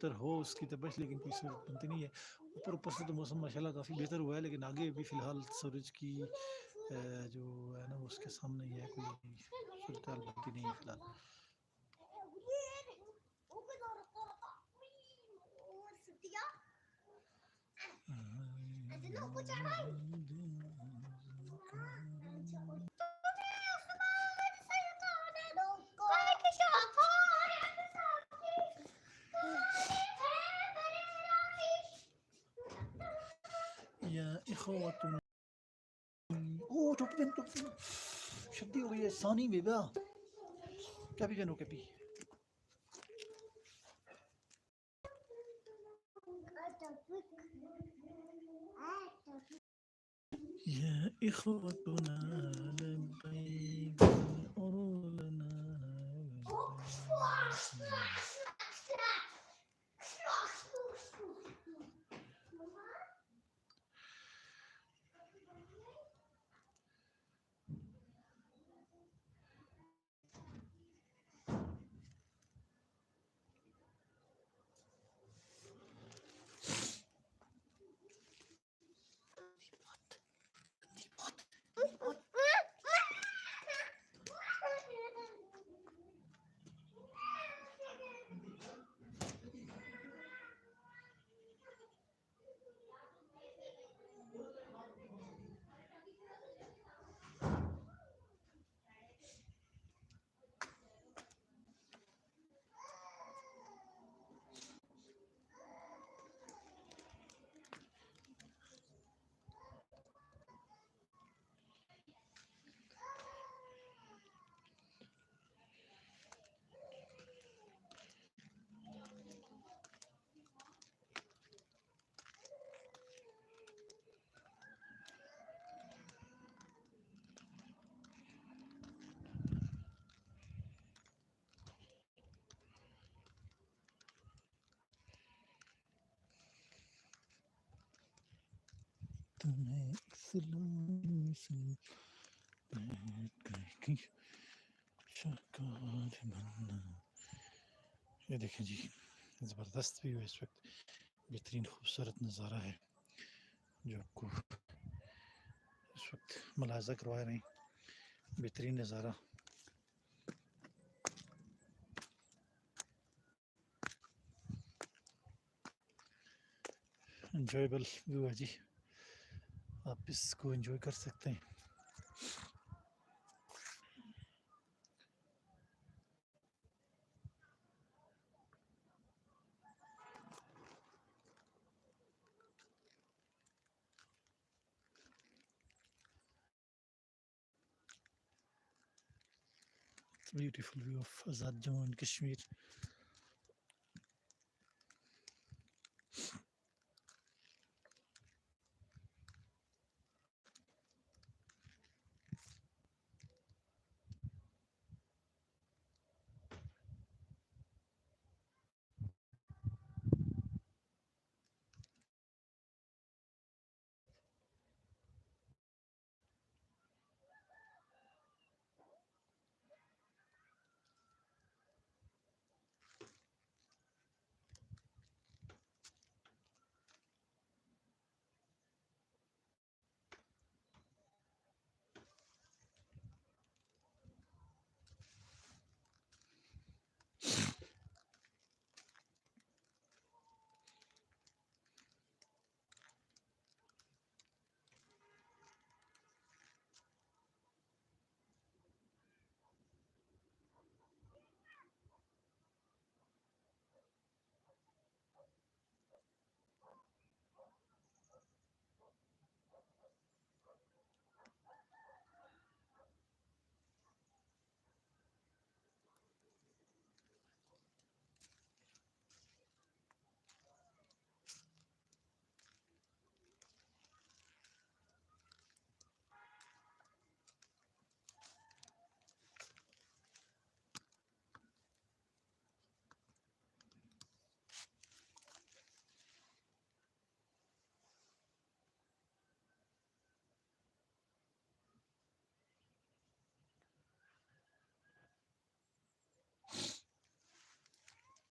बेहतर हो उसकी तबीयत, लेकिन कोई सूरत बनती नहीं है। ऊपर से तो मौसम माशाल्लाह काफ़ी बेहतर हुआ है, लेकिन आगे अभी फ़िलहाल सूरज की जो है ना उसके सामने ही है, कोई सूरत हाल बनती नहीं है फ़िलहाल। या इखवतुन, ओ टोपी शक्ति हो गई है सानी बेबा, कैपी पहनो कैपी। या इखवतुना लबैक उरुलना। तुम्हें इस्लाम से की शाकार बनना। ये देखें जी, ज़बरदस्त व्यू है इस वक्त, बेहतरीन खूबसूरत नज़ारा है जो आपको इस वक्त मुलाज़ा करवा रहे हैं। बेहतरीन नज़ारा, एंजॉयबल व्यू है जी, आप इसको एंजॉय कर सकते हैं। Beautiful view of Azad Jammu and Kashmir.